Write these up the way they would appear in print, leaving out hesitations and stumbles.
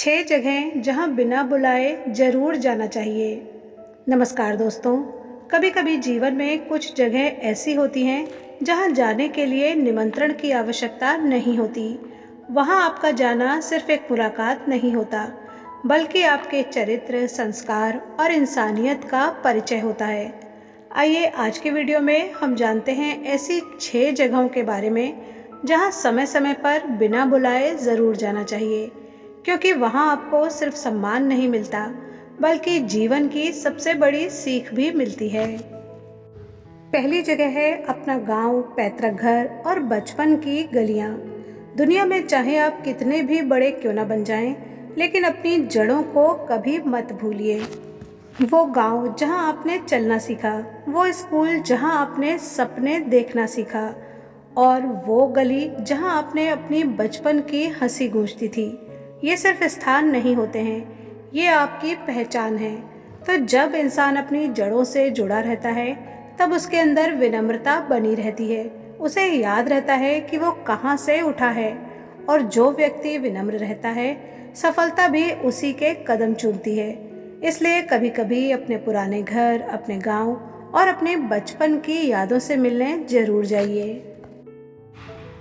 6 जगहें जहां बिना बुलाए ज़रूर जाना चाहिए। नमस्कार दोस्तों, कभी कभी जीवन में कुछ जगह ऐसी होती हैं जहां जाने के लिए निमंत्रण की आवश्यकता नहीं होती। वहां आपका जाना सिर्फ एक मुलाकात नहीं होता, बल्कि आपके चरित्र, संस्कार और इंसानियत का परिचय होता है। आइए आज के वीडियो में हम जानते हैं ऐसी 6 जगहों के बारे में जहां समय समय पर बिना बुलाए ज़रूर जाना चाहिए, क्योंकि वहाँ आपको सिर्फ सम्मान नहीं मिलता, बल्कि जीवन की सबसे बड़ी सीख भी मिलती है। पहली जगह है अपना गांव, पैतृक घर और बचपन की गलियाँ। दुनिया में चाहे आप कितने भी बड़े क्यों ना बन जाएं, लेकिन अपनी जड़ों को कभी मत भूलिए। वो गांव जहां आपने चलना सीखा, वो स्कूल जहां आपने सपने देखना सीखा, और वो गली जहां आपने अपनी बचपन की हंसी गूंजती थी। ये सिर्फ स्थान नहीं होते हैं, ये आपकी पहचान है। तो जब इंसान अपनी जड़ों से जुड़ा रहता है, तब उसके अंदर विनम्रता बनी रहती है। उसे याद रहता है कि वो कहाँ से उठा है, और जो व्यक्ति विनम्र रहता है, सफलता भी उसी के कदम चूमती है। इसलिए कभी कभी अपने पुराने घर, अपने गांव और अपने बचपन की यादों से मिलने जरूर जाइए।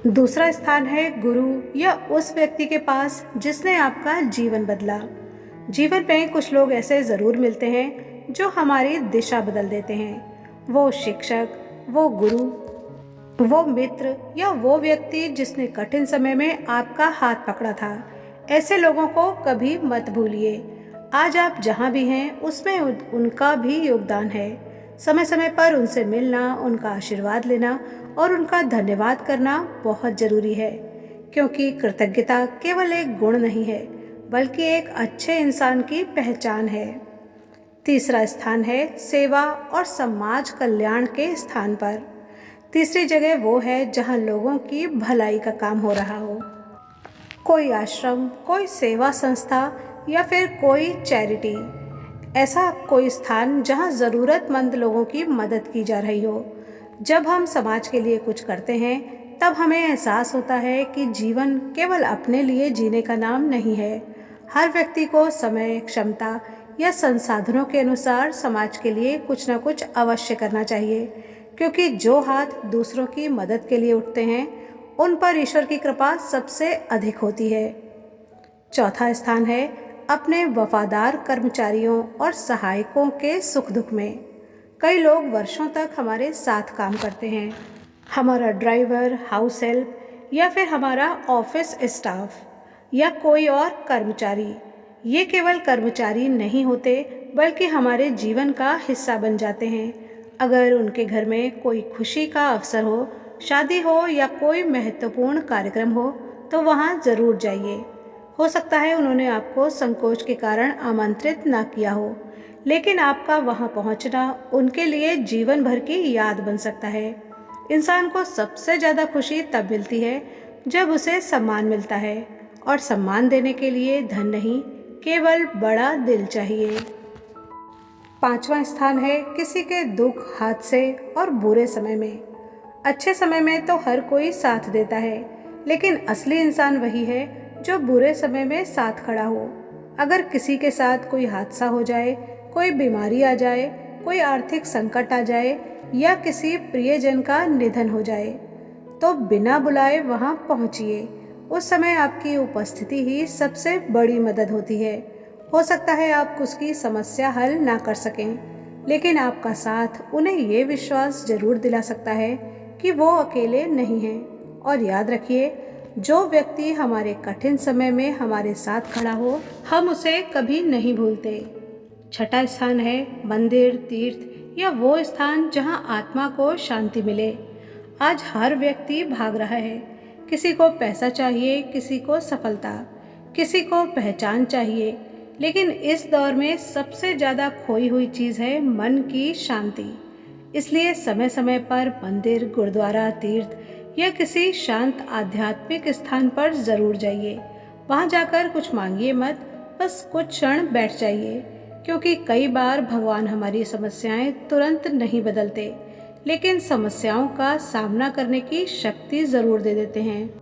दूसरा स्थान है गुरु या उस व्यक्ति के पास जिसने आपका जीवन बदला। जीवन में कुछ लोग ऐसे ज़रूर मिलते हैं जो हमारी दिशा बदल देते हैं। वो शिक्षक, वो गुरु, वो मित्र या वो व्यक्ति जिसने कठिन समय में आपका हाथ पकड़ा था। ऐसे लोगों को कभी मत भूलिए। आज आप जहाँ भी हैं उसमें उनका भी योगदान है। समय समय पर उनसे मिलना, उनका आशीर्वाद लेना और उनका धन्यवाद करना बहुत ज़रूरी है, क्योंकि कृतज्ञता केवल एक गुण नहीं है, बल्कि एक अच्छे इंसान की पहचान है। तीसरा स्थान है सेवा और समाज कल्याण के स्थान पर। तीसरी जगह वो है जहां लोगों की भलाई का काम हो रहा हो। कोई आश्रम, कोई सेवा संस्था या फिर कोई चैरिटी। ऐसा कोई स्थान जहां ज़रूरतमंद लोगों की मदद की जा रही हो। जब हम समाज के लिए कुछ करते हैं, तब हमें एहसास होता है कि जीवन केवल अपने लिए जीने का नाम नहीं है। हर व्यक्ति को समय, क्षमता या संसाधनों के अनुसार समाज के लिए कुछ न कुछ अवश्य करना चाहिए, क्योंकि जो हाथ दूसरों की मदद के लिए उठते हैं, उन पर ईश्वर की कृपा सबसे अधिक होती है। चौथा स्थान है अपने वफादार कर्मचारियों और सहायकों के सुख दुख में। कई लोग वर्षों तक हमारे साथ काम करते हैं। हमारा ड्राइवर, हाउस हेल्प या फिर हमारा ऑफिस स्टाफ या कोई और कर्मचारी। ये केवल कर्मचारी नहीं होते, बल्कि हमारे जीवन का हिस्सा बन जाते हैं। अगर उनके घर में कोई खुशी का अवसर हो, शादी हो या कोई महत्वपूर्ण कार्यक्रम हो, तो वहाँ ज़रूर जाइए। हो सकता है उन्होंने आपको संकोच के कारण आमंत्रित ना किया हो, लेकिन आपका वहां पहुंचना उनके लिए जीवन भर की याद बन सकता है। इंसान को सबसे ज़्यादा खुशी तब मिलती है जब उसे सम्मान मिलता है, और सम्मान देने के लिए धन नहीं, केवल बड़ा दिल चाहिए। पांचवा स्थान है किसी के दुख, हादसे और बुरे समय में। अच्छे समय में तो हर कोई साथ देता है, लेकिन असली इंसान वही है जो बुरे समय में साथ खड़ा हो। अगर किसी के साथ कोई हादसा हो जाए, कोई बीमारी आ जाए, कोई आर्थिक संकट आ जाए या किसी प्रियजन का निधन हो जाए, तो बिना बुलाए वहां पहुंचिए। उस समय आपकी उपस्थिति ही सबसे बड़ी मदद होती है। हो सकता है आप उसकी समस्या हल ना कर सकें, लेकिन आपका साथ उन्हें ये विश्वास जरूर दिला सकता है कि वो अकेले नहीं हैं। और याद रखिए, जो व्यक्ति हमारे कठिन समय में हमारे साथ खड़ा हो, हम उसे कभी नहीं भूलते। छठा स्थान है मंदिर, तीर्थ या वो स्थान जहां आत्मा को शांति मिले। आज हर व्यक्ति भाग रहा है। किसी को पैसा चाहिए, किसी को सफलता, किसी को पहचान चाहिए, लेकिन इस दौर में सबसे ज़्यादा खोई हुई चीज़ है मन की शांति। इसलिए समय समय पर मंदिर, गुरुद्वारा, तीर्थ या किसी शांत आध्यात्मिक स्थान पर ज़रूर जाइए। वहाँ जाकर कुछ मांगिए मत, बस कुछ क्षण बैठ जाइए, क्योंकि कई बार भगवान हमारी समस्याएं तुरंत नहीं बदलते, लेकिन समस्याओं का सामना करने की शक्ति ज़रूर दे देते हैं।